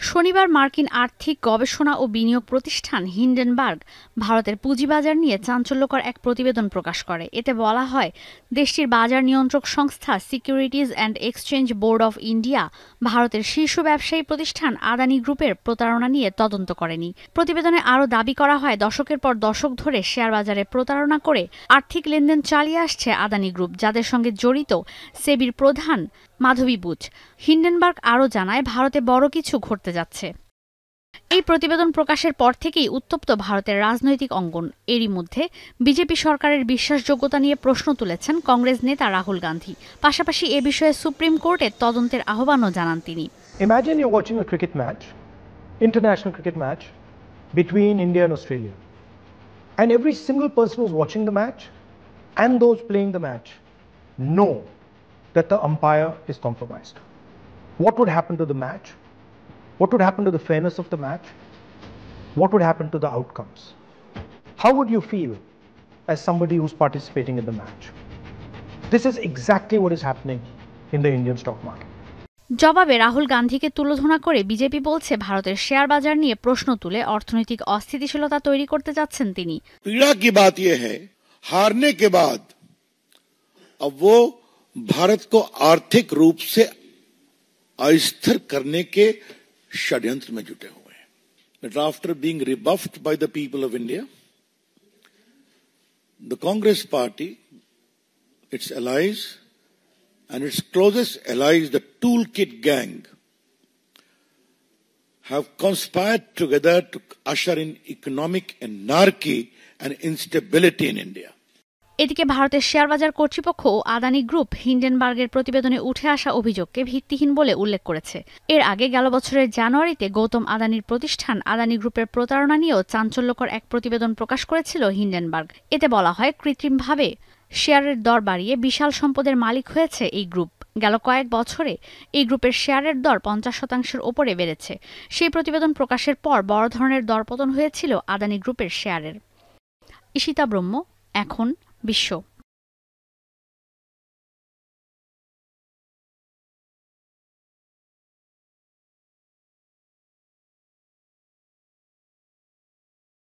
শনিবার মার্কিন আর্থিক গবেষণা ও বিনিয়োগ প্রতিষ্ঠান হিন্ডেনবার্গ ভারতের পুঁজিবাজার নিয়ে চাঞ্চল্যকর এক প্রতিবেদন প্রকাশ করে। এতে বলা হয়, দেশটির বাজার নিয়ন্ত্রক সংস্থা securities and exchange board of India ভারতের শীর্ষ ব্যবসায়ী প্রতিষ্ঠান আদানি গ্রুপের প্রতারণা নিয়ে তদন্ত করেনি। প্রতিবেদনে আরও দাবি করা হয়, দশকের পর দশক ধরে শেয়ার বাজারে প্রতারণা করে আর্থিক লেনদেন চালিয়ে আসছে আদানি গ্রুপ, যাদের সঙ্গে জড়িত সেবির প্রধান মাধবী বুচ। হিন্ডেনবার্গ আরও জানায়, ভারতে বড় কিছু ঘটতে যাচ্ছে। এই প্রতিবেদন প্রকাশের পর থেকেই উত্তপ্ত ভারতের রাজনৈতিক অঙ্গন। এরই মধ্যে বিজেপি সরকারের বিশ্বাসযোগ্যতা নিয়ে প্রশ্ন তুলেছেন কংগ্রেস নেতা রাহুল গান্ধী। পাশাপাশি এ বিষয়ে সুপ্রিম কোর্টে তদন্তের আহ্বানও জানান তিনি। Imagine you're watching a cricket match, international cricket match between India and Australia, and every single person who's watching the match and those playing the match know that the umpire is compromised. What would happen to the match? What would happen to the fairness of the match? What would happen to the outcomes? How would you feel as somebody who's participating in the match? This is exactly what is happening in the Indian stock market. জবাবে রাহুল গান্ধীকে তুলোধনা করে BJP বলছে, ভারতের share বাজার নিয়ে প্রশ্ন তুলে অর্থনৈতিক অস্থিতিশীলতা তৈরি করতে যাচ্ছেন তিনি। पीड़ा की बात यह है, हारने के बाद अब वो भारत को आर्थिक रूप से अस्थिर करने के षड्यंत्र में जुटे हुए हैं। That after being rebuffed by the people of India, the Congress party, its allies and its closest allies, the Toolkit Gang, have conspired together to usher in economic anarchy and instability in India. এদিকে ভারতের শেয়ারবাজার কর্তৃপক্ষ ও Adani group হিন্ডেনবার্গের প্রতিবেদনে উঠে আসা অভিযোগকে ভিত্তিহীন বলে উল্লেখ করেছে। এর আগে গেল বছরের জানুয়ারিতে গৌতম আদানির প্রতিষ্ঠান আদানি গ্রুপের প্রতারণা নিয়েও চাঞ্চল্যকর এক প্রতিবেদন প্রকাশ করেছিল হিন্ডেনবার্গ। এতে বলা হয়, কৃত্রিমভাবে শেয়ারের দর বাড়িয়ে বিশাল সম্পদের মালিক হয়েছে এই গ্রুপ। গেল কয়েক বছরে এই গ্রুপের শেয়ারের দর 50% ওপরে বেড়েছে। সেই প্রতিবেদন প্রকাশের পর বড় ধরনের দরপতন হয়েছিল আদানি গ্রুপের শেয়ারের। ঈশিতা ব্রহ্ম, এখন বিশ্ব।